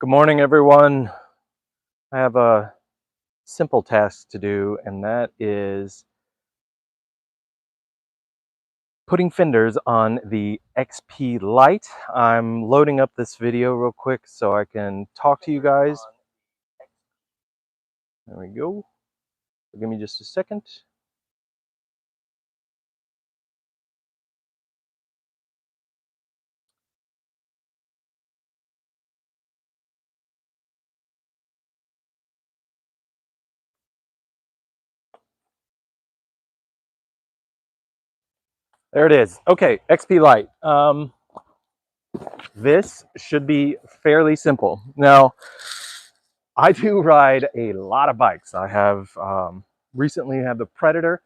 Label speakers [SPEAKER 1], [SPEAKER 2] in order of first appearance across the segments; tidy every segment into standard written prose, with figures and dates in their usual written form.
[SPEAKER 1] Good morning, everyone. I have a simple task to do, and that is putting fenders on the XP Lite. I'm loading up this video real quick so I can talk to you guys. There we go. Give me just a second. There it is. Okay, XP Lite. This should be fairly simple. Now, I do ride a lot of bikes. I have recently had the Predator.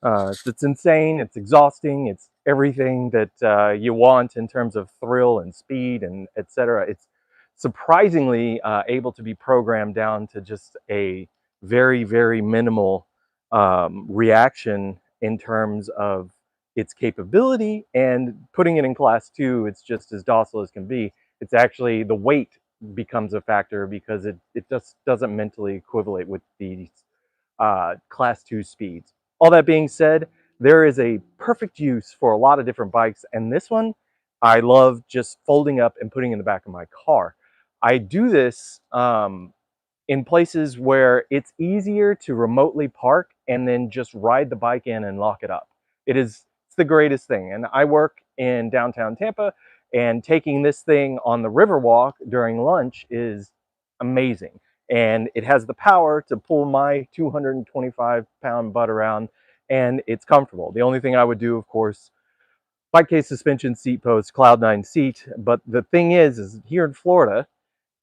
[SPEAKER 1] It's insane, it's exhausting, it's everything that you want in terms of thrill and speed and etc. It's surprisingly able to be programmed down to just a very, very minimal reaction in terms of its capability, and putting it in class 2, it's just as docile as can be. It's actually the weight becomes a factor because it just doesn't mentally equivalent with the class 2 speeds. All that being said, there is a perfect use for a lot of different bikes, and this one I love just folding up and putting in the back of my car. I do this in places where it's easier to remotely park and then just ride the bike in and lock it up. It's the greatest thing. And I work in downtown Tampa, and taking this thing on the Riverwalk during lunch is amazing. And it has the power to pull my 225-pound butt around, and it's comfortable. The only thing I would do, of course, bike case suspension, seat post, Cloud9 seat. But the thing is here in Florida,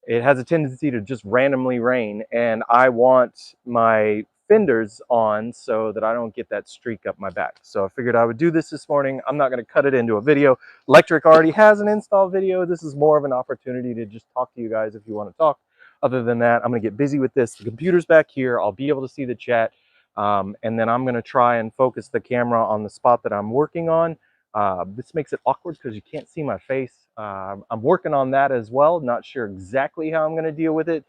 [SPEAKER 1] it has a tendency to just randomly rain, and I want my fenders on so that I don't get that streak up my back. So I figured I would do this morning. I'm not going to cut it into a video. Lectric already has an install video. This is more of an opportunity to just talk to you guys if you want to talk. Other than that, I'm going to get busy with this. The computer's back here. I'll be able to see the chat. And then I'm going to try and focus the camera on the spot that I'm working on. This makes it awkward because you can't see my face. I'm working on that as well. Not sure exactly how I'm going to deal with it.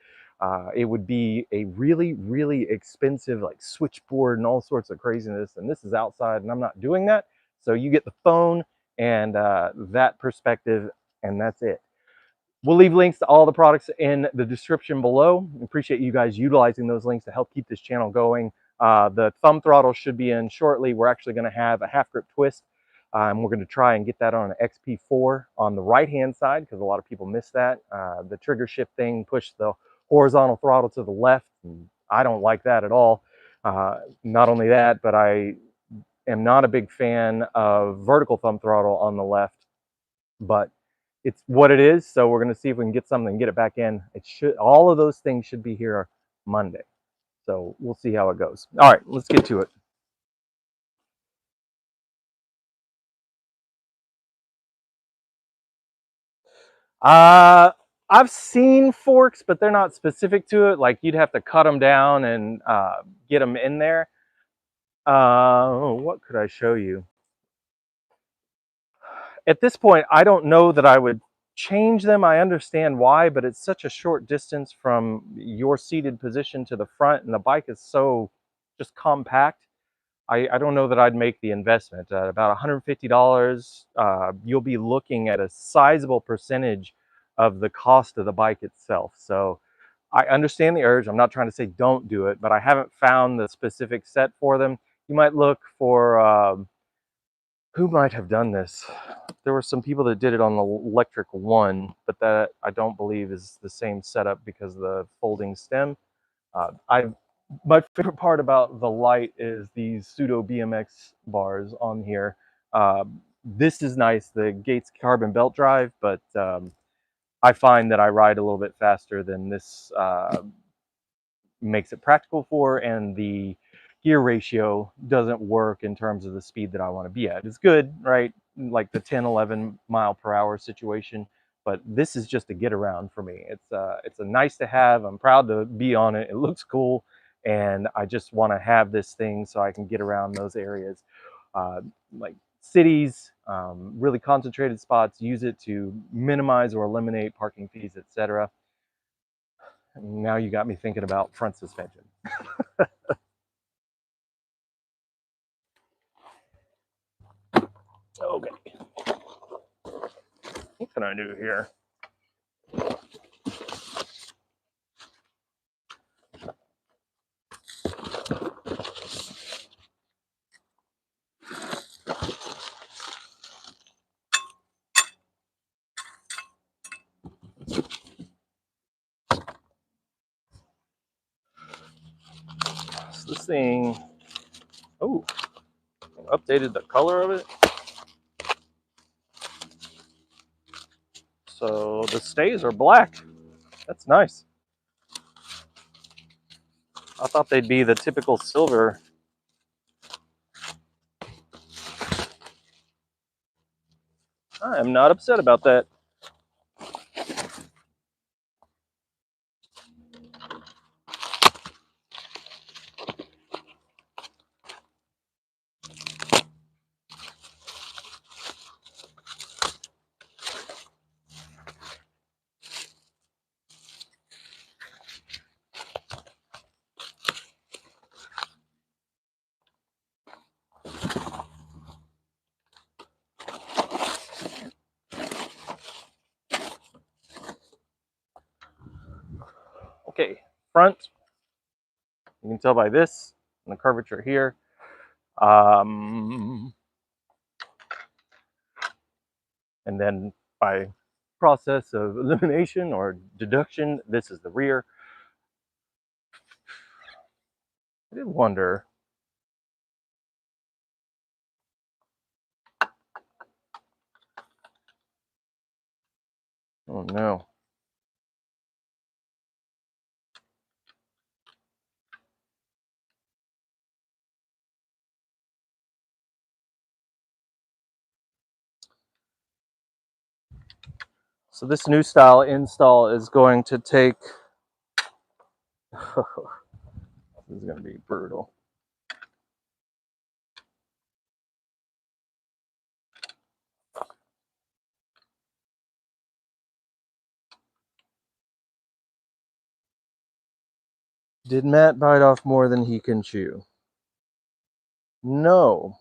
[SPEAKER 1] It would be a really, really expensive like switchboard and all sorts of craziness. And this is outside, and I'm not doing that. So you get the phone and that perspective, and that's it. We'll leave links to all the products in the description below. Appreciate you guys utilizing those links to help keep this channel going. The thumb throttle should be in shortly. We're actually going to have a half grip twist. We're going to try and get that on an XP4 on the right-hand side because a lot of people miss that. The trigger shift thing pushed the horizontal throttle to the left. And I don't like that at all. Not only that, but I am not a big fan of vertical thumb throttle on the left. But it's what it is. So we're going to see if we can get something and get it back in. It should, all of those things should be here Monday. So we'll see how it goes. All right, let's get to it. I've seen forks, but they're not specific to it. Like you'd have to cut them down and get them in there. What could I show you? At this point, I don't know that I would change them. I understand why, but it's such a short distance from your seated position to the front, and the bike is so just compact. I don't know that I'd make the investment. About $150, you'll be looking at a sizable percentage of the cost of the bike itself. So I understand the urge. I'm not trying to say don't do it, but I haven't found the specific set for them. You might look for, who might have done this? There were some people that did it on the Lectric one, but that I don't believe is the same setup because of the folding stem. My favorite part about the Lite is these pseudo BMX bars on here. This is nice, the Gates carbon belt drive, but I find that I ride a little bit faster than this makes it practical for, and the gear ratio doesn't work in terms of the speed that I want to be at. It's good, right? Like the 10, 11 mile per hour situation, but this is just a get around for me. It's a nice to have. I'm proud to be on it. It looks cool, and I just want to have this thing so I can get around those areas, like cities, really concentrated spots. Use it to minimize or eliminate parking fees, etc. Now you got me thinking about front suspension. Okay. What can I do here? So this thing, oh, updated the color of it. So the stays are black. That's nice. I thought they'd be the typical silver. I am not upset about that. Okay, front. You can tell by this and the curvature here. And then by process of elimination or deduction, this is the rear. I did wonder. Oh no. So this new style install is going to take, this is going to be brutal. Did Matt bite off more than he can chew? No,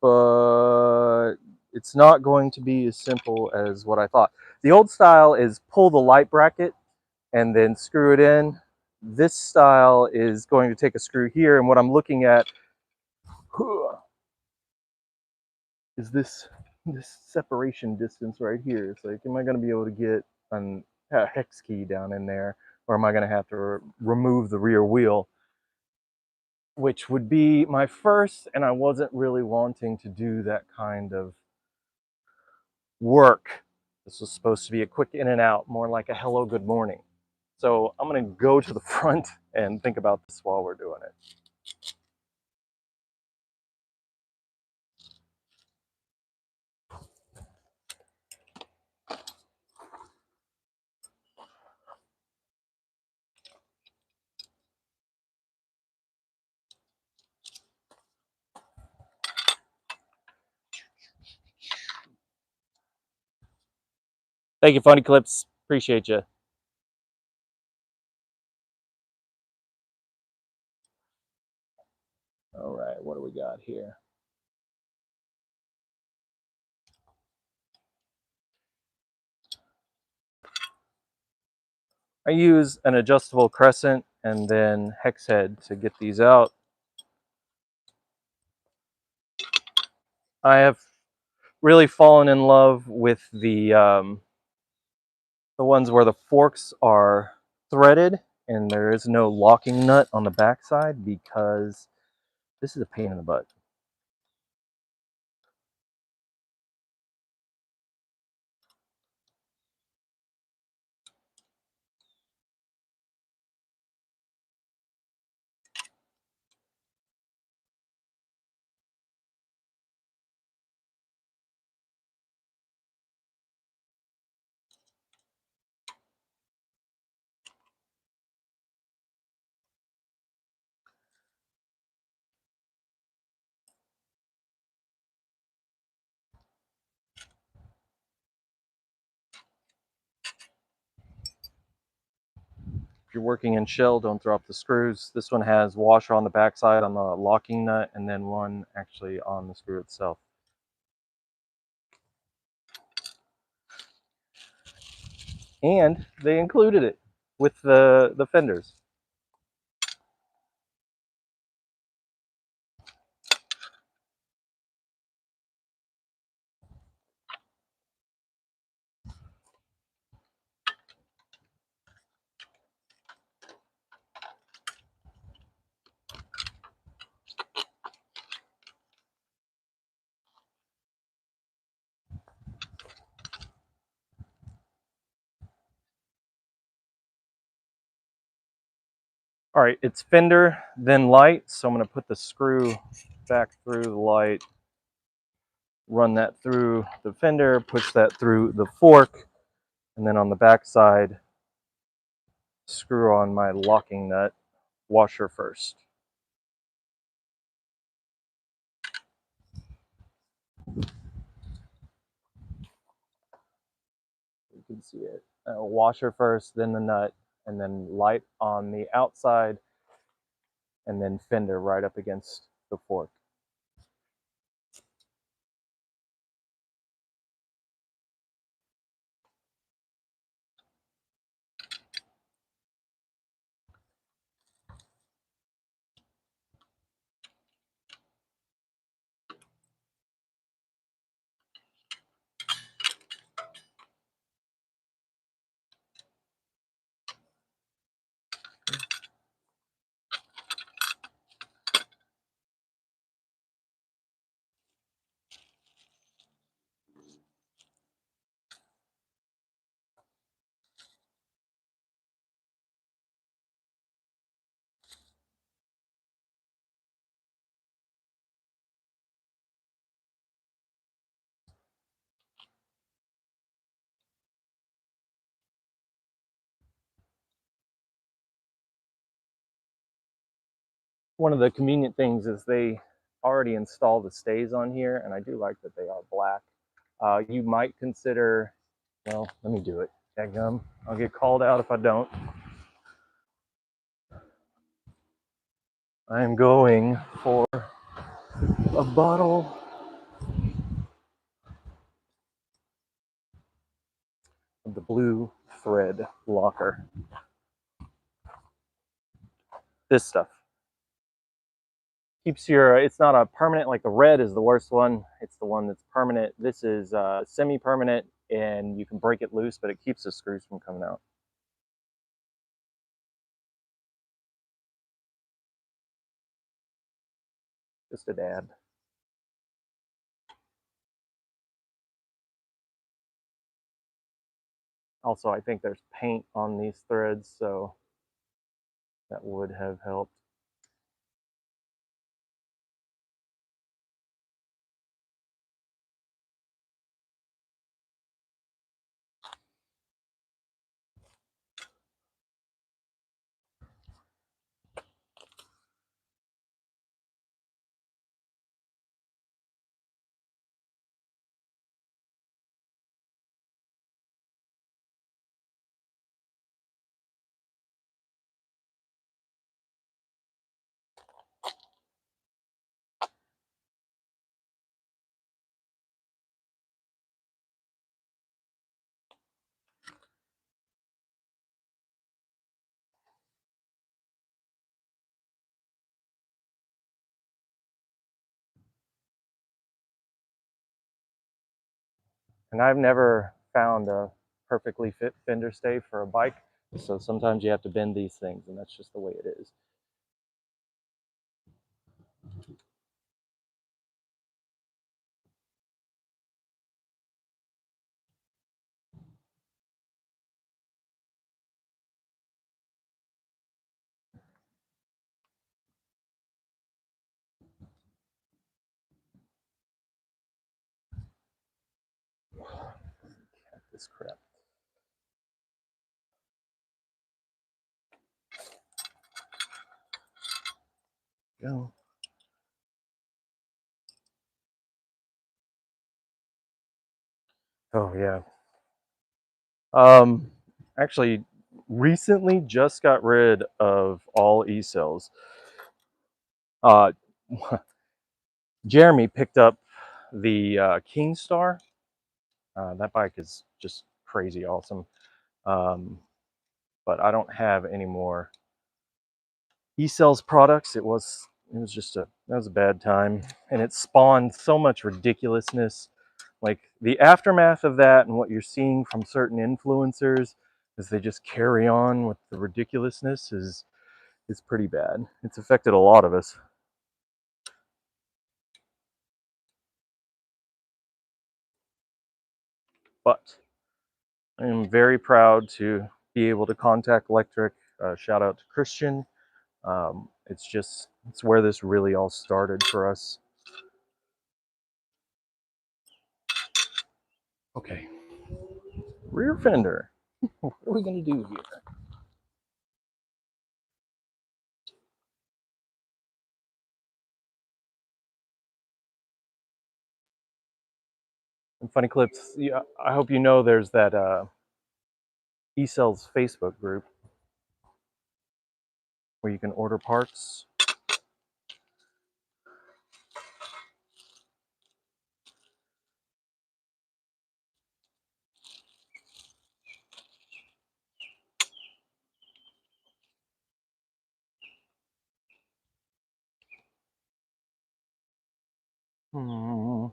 [SPEAKER 1] but it's not going to be as simple as what I thought. The old style is pull the light bracket and then screw it in. This style is going to take a screw here, and what I'm looking at is this separation distance right here. It's like, am I going to be able to get a hex key down in there, or am I going to have to remove the rear wheel, which would be my first, and I wasn't really wanting to do that kind of work. This was supposed to be a quick in and out, more like a hello, good morning. So I'm going to go to the front and think about this while we're doing it. Thank you, Funny Clips. Appreciate you. All right, what do we got here? I use an adjustable crescent and then hex head to get these out. I have really fallen in love with the ones where the forks are threaded and there is no locking nut on the backside, because this is a pain in the butt. If you're working in shell, don't throw up the screws. This one has washer on the backside on the locking nut, and then one actually on the screw itself. And they included it with the fenders. All right, it's Fender, then Lite. So I'm going to put the screw back through the Lite, run that through the Fender, push that through the fork, and then on the back side, screw on my locking nut, washer first. You can see it. Washer first, then the nut, and then Lite on the outside, and then Fender right up against the fork. One of the convenient things is they already install the stays on here, and I do like that they are black. You might consider, well, let me do it. Dadgum. I'll get called out if I don't. I'm going for a bottle of the blue thread locker. This stuff keeps your, it's not a permanent, like the red is the worst one. It's the one that's permanent. This is semi-permanent, and you can break it loose, but it keeps the screws from coming out. Just a dab. Also, I think there's paint on these threads, so that would have helped. And I've never found a perfectly fit fender stay for a bike, so sometimes you have to bend these things, and that's just the way it is. This crap. Go. Oh yeah. Actually, recently just got rid of all e-cells. Uh, Jeremy picked up the King Star. That bike is just crazy awesome. But I don't have any more e-cells products. It was just that was a bad time, and it spawned so much ridiculousness. Like the aftermath of that and what you're seeing from certain influencers as they just carry on with the ridiculousness is pretty bad. It's affected a lot of us. But I am very proud to be able to contact Lectric. Shout out to Christian. It's where this really all started for us. Okay, rear fender. What are we gonna do here? And funny clips. Yeah, I hope you know there's that eCells Facebook group where you can order parts. I'm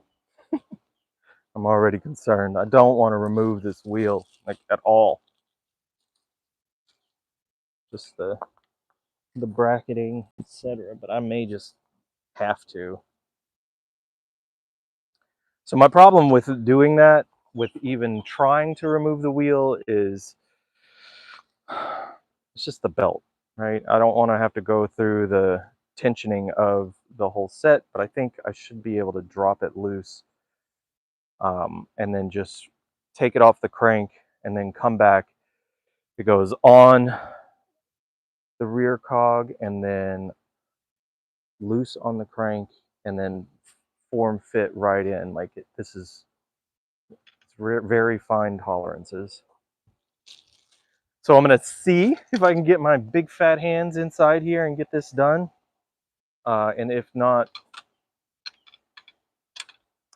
[SPEAKER 1] already concerned. I don't want to remove this wheel like at all. Just the bracketing, etc. But I may just have to. So my problem with doing that, with even trying to remove the wheel, is it's just the belt, right? I don't want to have to go through the tensioning of the whole set, but I think I should be able to drop it loose and then just take it off the crank and then come back. It goes on the rear cog and then loose on the crank and then form fit right in. Like this is very fine tolerances. So I'm gonna see if I can get my big fat hands inside here and get this done. And if not,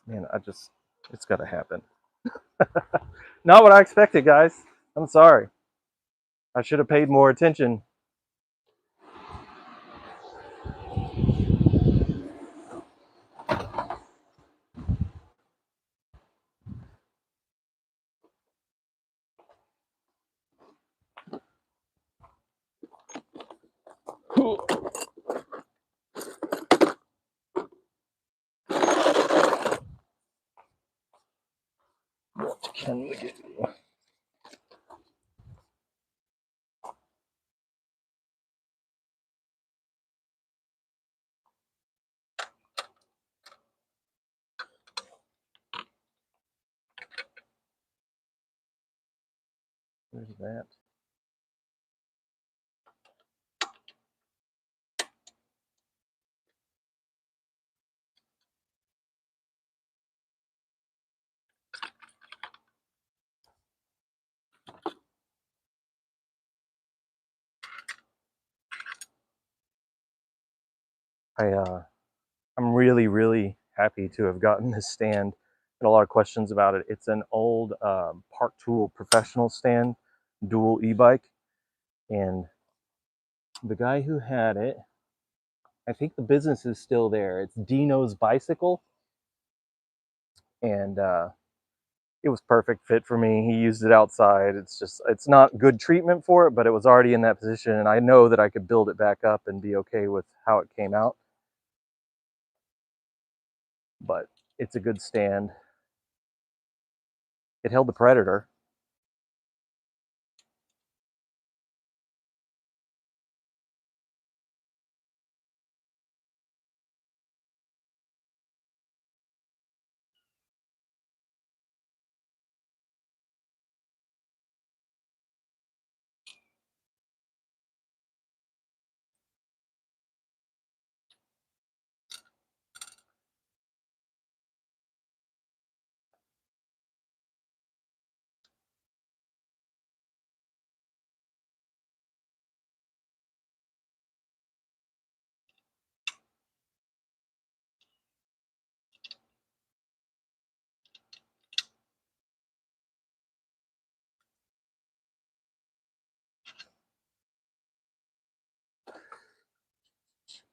[SPEAKER 1] man, it's gotta happen. Not what I expected, guys. I'm sorry. I should have paid more attention. What can we do? There's that. I'm really happy to have gotten this stand. Had a lot of questions about it. It's an old Park Tool professional stand, dual e-bike, and the guy who had it, I think the business is still there. It's Dino's Bicycle, and it was perfect fit for me. He used it outside. It's not good treatment for it, but it was already in that position, and I know that I could build it back up and be okay with how it came out. But it's a good stand. It held the Predator.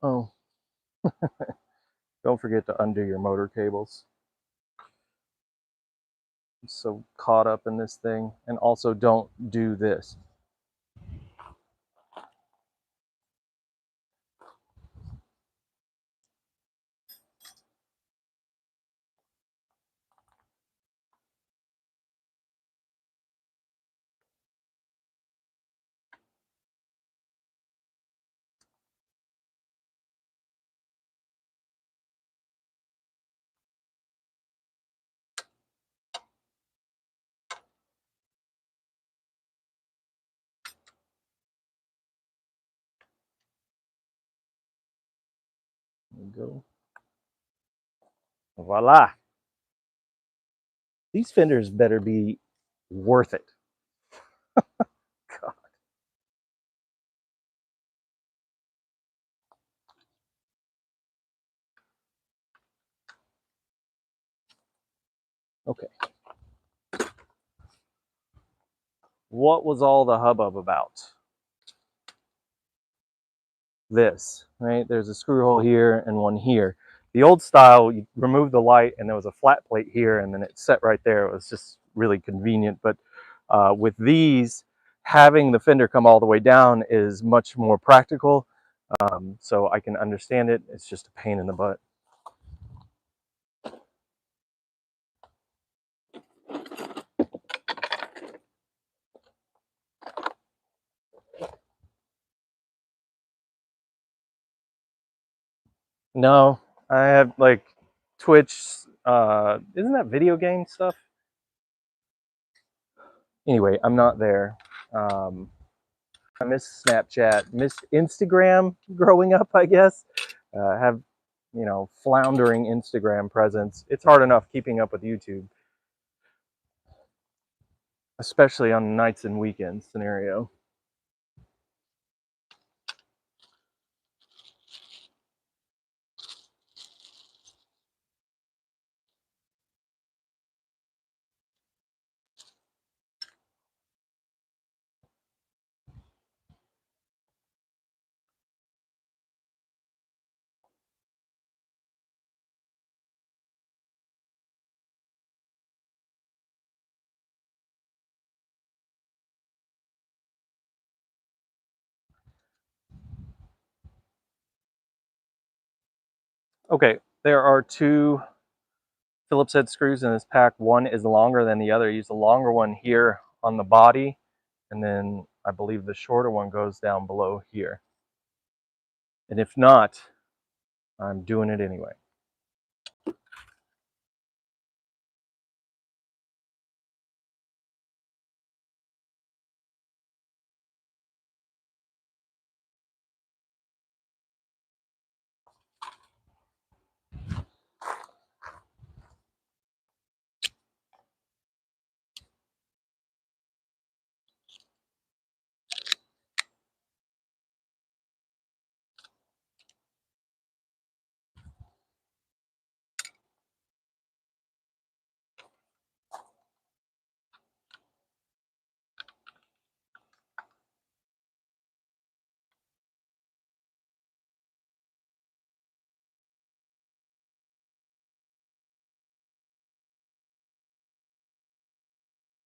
[SPEAKER 1] Oh, don't forget to undo your motor cables. I'm so caught up in this thing. And also don't do this. There we go. Voila. These fenders better be worth it. God. Okay. What was all the hubbub about? This, right? There's a screw hole here and one here. The old style, you remove the light and there was a flat plate here and then it set right there. It was just really convenient. But with these, having the fender come all the way down is much more practical. So I can understand it. It's just a pain in the butt. No, I have like Twitch. Isn't that video game stuff? Anyway, I'm not there. I miss Snapchat, missed Instagram growing up, I guess. Have, you know, floundering Instagram presence. It's hard enough keeping up with YouTube, especially on nights and weekends scenario. Okay, there are two Phillips head screws in this pack. One is longer than the other. I use the longer one here on the body, and then I believe the shorter one goes down below here. And if not, I'm doing it anyway.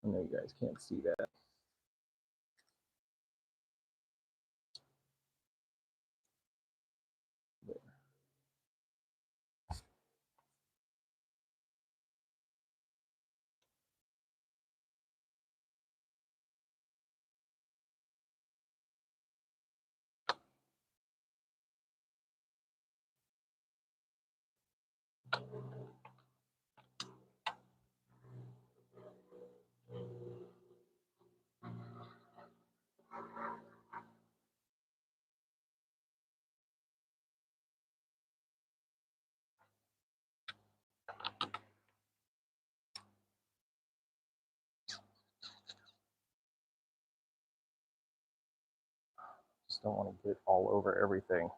[SPEAKER 1] I know you guys can't see that. Just don't want to get all over everything.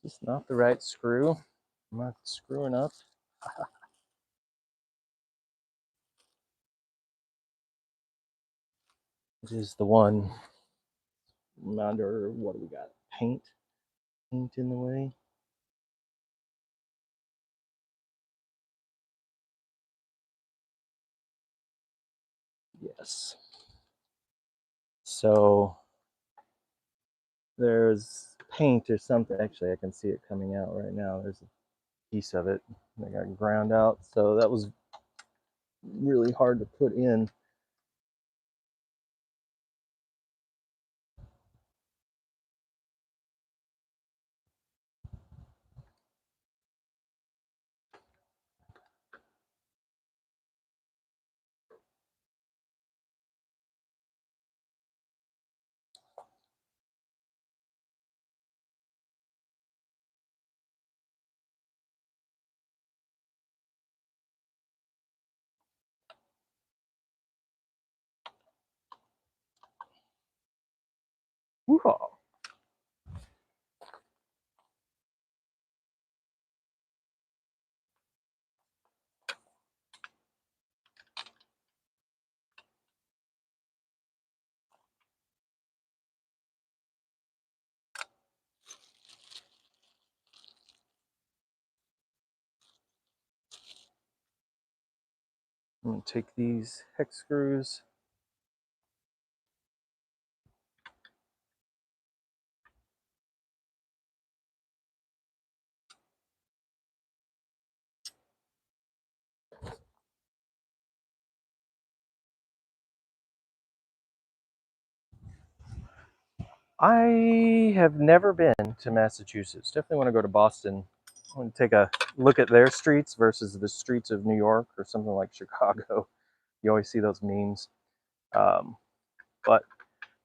[SPEAKER 1] It's not the right screw. I'm not screwing up. It is the one under, what do we got? Paint in the way. Yes. So there's paint or something. Actually, I can see it coming out right now. There's a piece of it that got ground out. So that was really hard to put in. Woo-haw. I'm going to take these hex screws. I have never been to Massachusetts. Definitely want to go to Boston. I want to take a look at their streets versus the streets of New York or something like Chicago. You always see those memes. But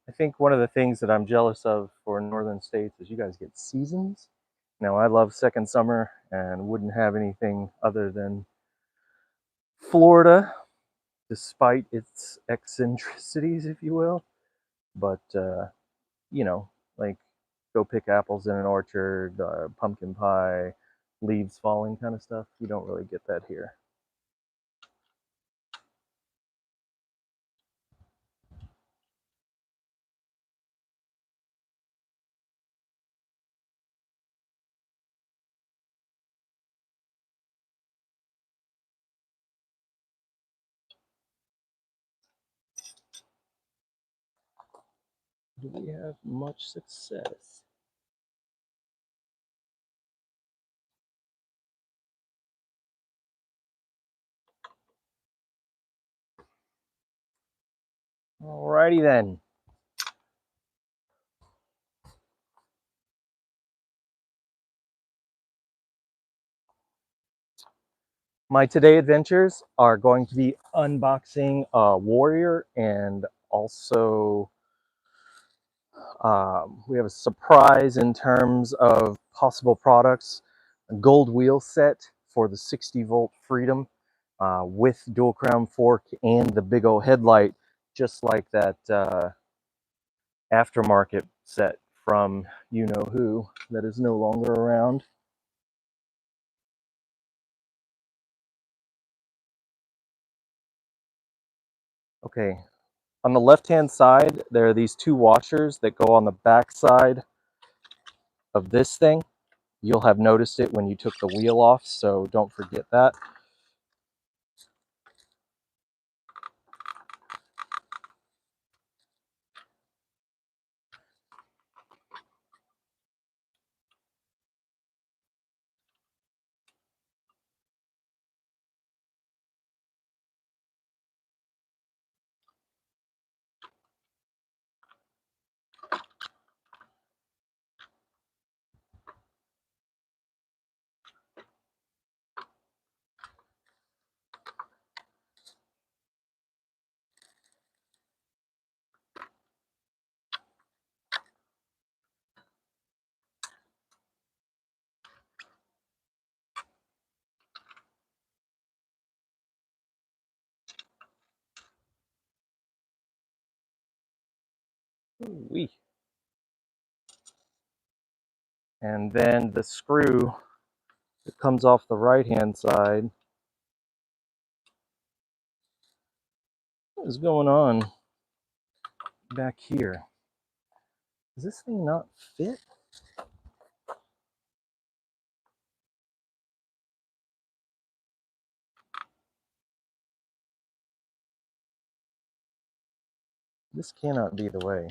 [SPEAKER 1] I think one of the things that I'm jealous of for northern states is you guys get seasons. Now, I love second summer and wouldn't have anything other than Florida, despite its eccentricities, if you will. But, you know, like go pick apples in an orchard, pumpkin pie, leaves falling kind of stuff. You don't really get that here. Do we have much success? Alrighty then. My today adventures are going to be unboxing a Warrior, and also we have a surprise in terms of possible products. A gold wheel set for the 60-volt Freedom with dual crown fork and the big old headlight, just like that aftermarket set from you know who that is no longer around. Okay, on the left hand side there are these two washers that go on the back side of this thing. You'll have noticed it when you took the wheel off, so don't forget that. Ooh-wee. And then the screw that comes off the right-hand side. What is going on back here? Does this thing not fit? This cannot be the way.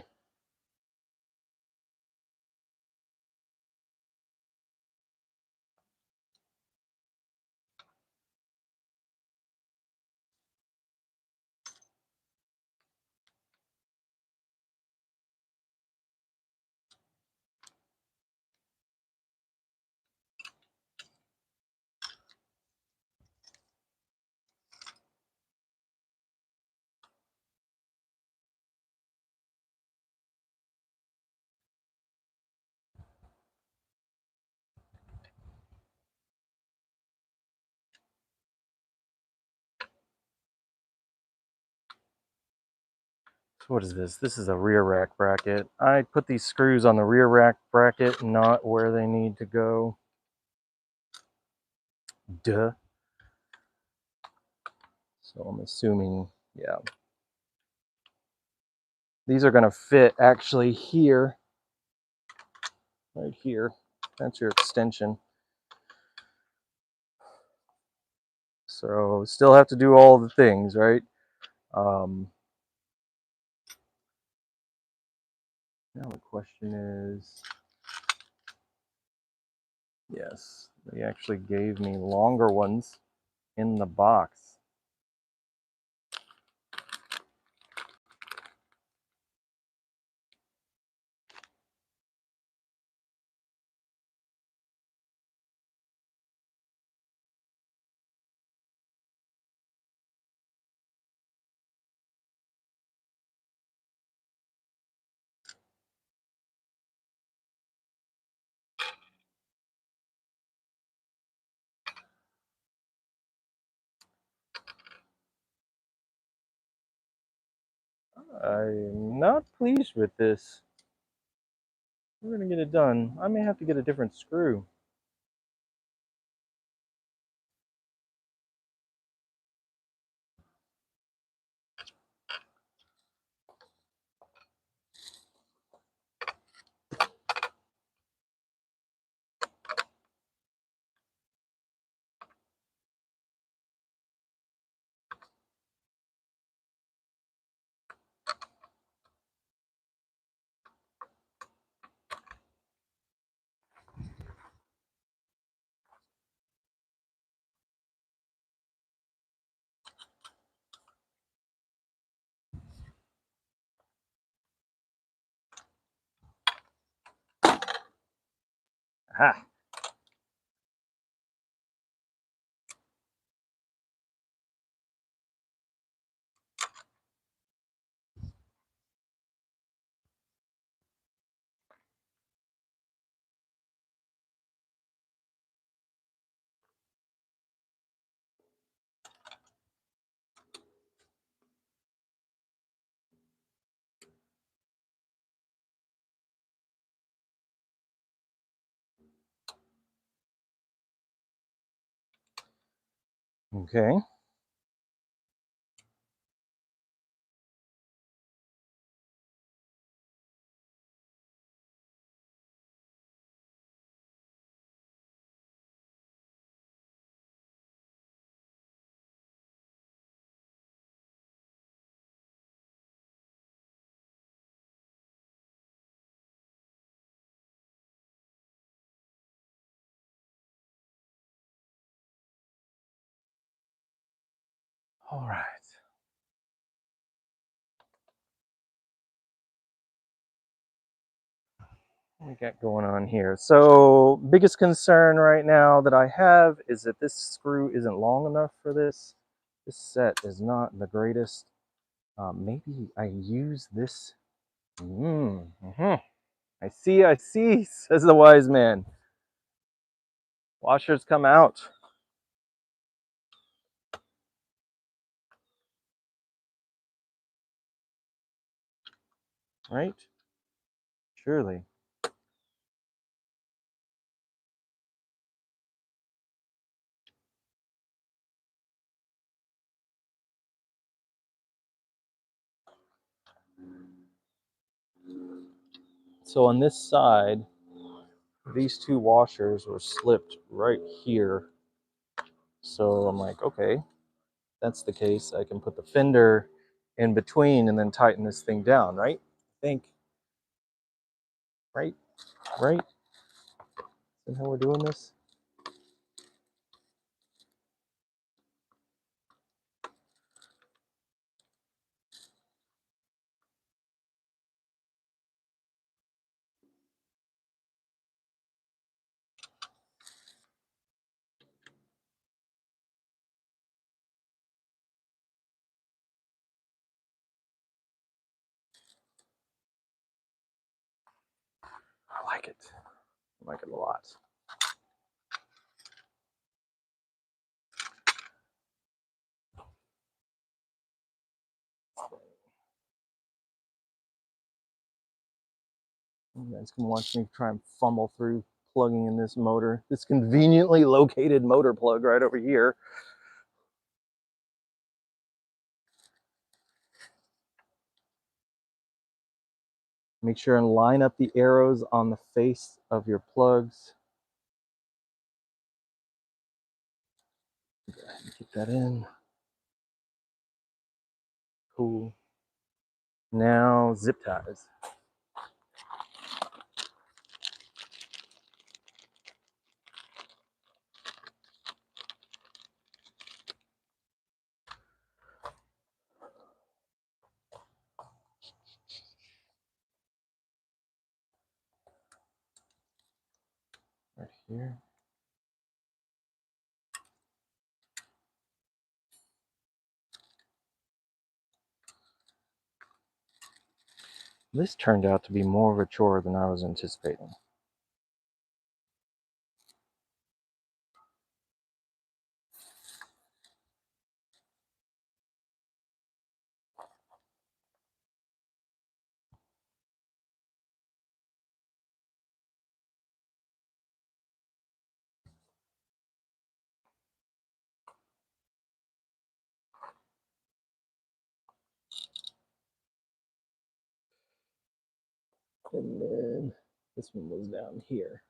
[SPEAKER 1] So what is this? This is a rear rack bracket. I put these screws on the rear rack bracket, not where they need to go. Duh. So I'm assuming, yeah. These are going to fit actually here, right here. That's your extension. So still have to do all the things, right? Now the question is, yes, they actually gave me longer ones in the box. I'm not pleased with this. We're gonna get it done. I may have to get a different screw. Aha. Okay. All right. What we got going on here? So biggest concern right now that I have is that this screw isn't long enough for this. This set is not the greatest. Maybe I use this. I see, says the wise man. Washers come out. Right? Surely. So on this side, these two washers were slipped right here. So I'm like, okay, that's the case. I can put the fender in between and then tighten this thing down, right? I think. Right? Right? Isn't how we're doing this? I like it. I like it a lot. You guys can watch me try and fumble through plugging in this motor. This conveniently located motor plug right over here. Make sure and line up the arrows on the face of your plugs. Keep that in. Cool. Now zip ties. Right here. This turned out to be more of a chore than I was anticipating. And then this one was down here.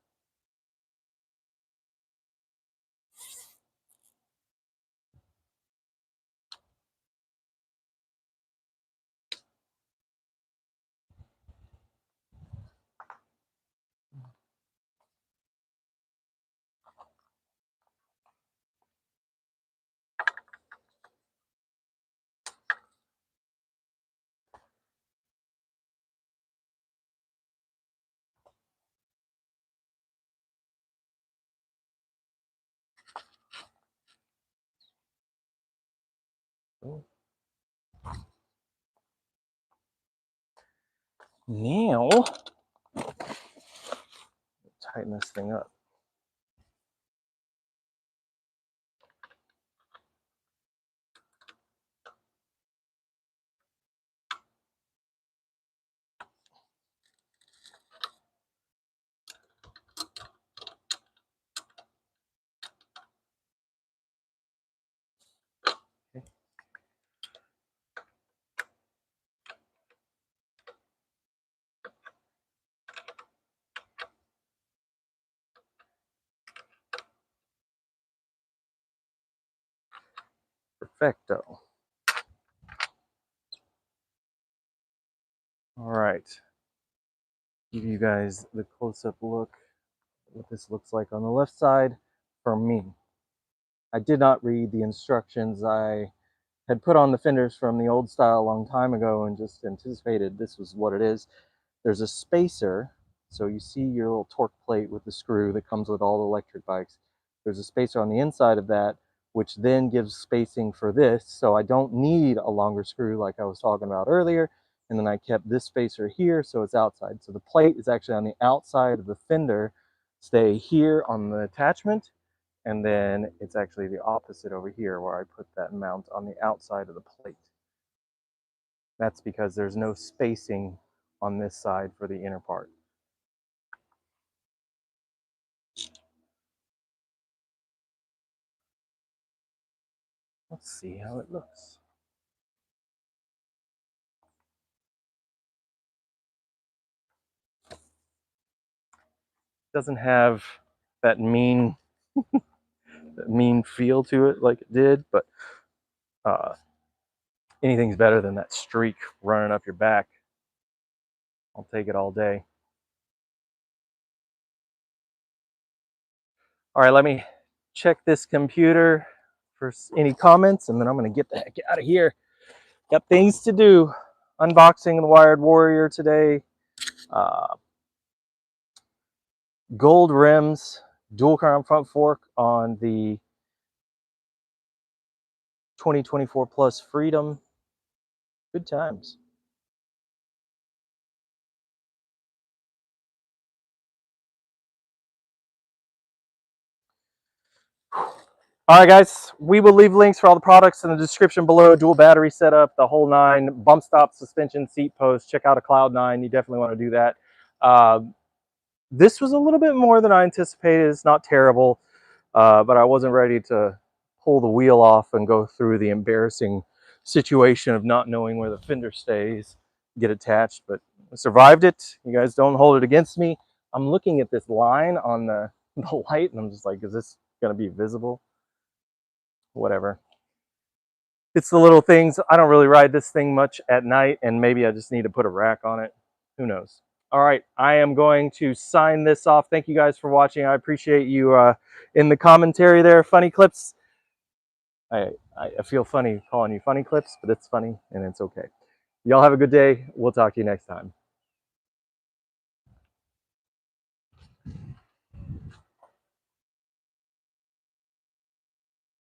[SPEAKER 1] Oh. Now, tighten this thing up. Okay. Perfecto. All right. Give you guys the close-up look at what this looks like on the left side for me. I did not read the instructions. I had put on the fenders from the old style a long time ago and just anticipated this was what it is. There's a spacer. So you see your little torque plate with the screw that comes with all the electric bikes. There's a spacer on the inside of that, which then gives spacing for this. So I don't need a longer screw like I was talking about earlier. And then I kept this spacer here, so it's outside. So the plate is actually on the outside of the fender, stay here on the attachment. And then it's actually the opposite over here where I put that mount on the outside of the plate. That's because there's no spacing on this side for the inner part. Let's see how it looks. Doesn't have that mean feel to it like it did, but anything's better than that streak running up your back. I'll take it all day. All right, let me check this computer for any comments, and then I'm going to get the heck out of here. Got things to do. Unboxing the Wired Warrior today. Gold rims, dual crown front fork on the 2024 Plus Freedom. Good times. All right, guys, we will leave links for all the products in the description below. Dual battery setup, the whole nine, bump stop, suspension, seat post. Check out a Cloud9. You definitely want to do that. This was a little bit more than I anticipated. It's not terrible, but I wasn't ready to pull the wheel off and go through the embarrassing situation of not knowing where the fender stays, get attached, but I survived it. You guys don't hold it against me. I'm looking at this line on the light, and I'm just like, is this going to be visible? Whatever. It's the little things. I don't really ride this thing much at night, and maybe I just need to put a rack on it. Who knows? All right, I am going to sign this off. Thank you guys for watching. I appreciate you in the commentary there. Funny clips. I feel funny calling you funny clips, but it's funny and it's okay. Y'all have a good day. We'll talk to you next time.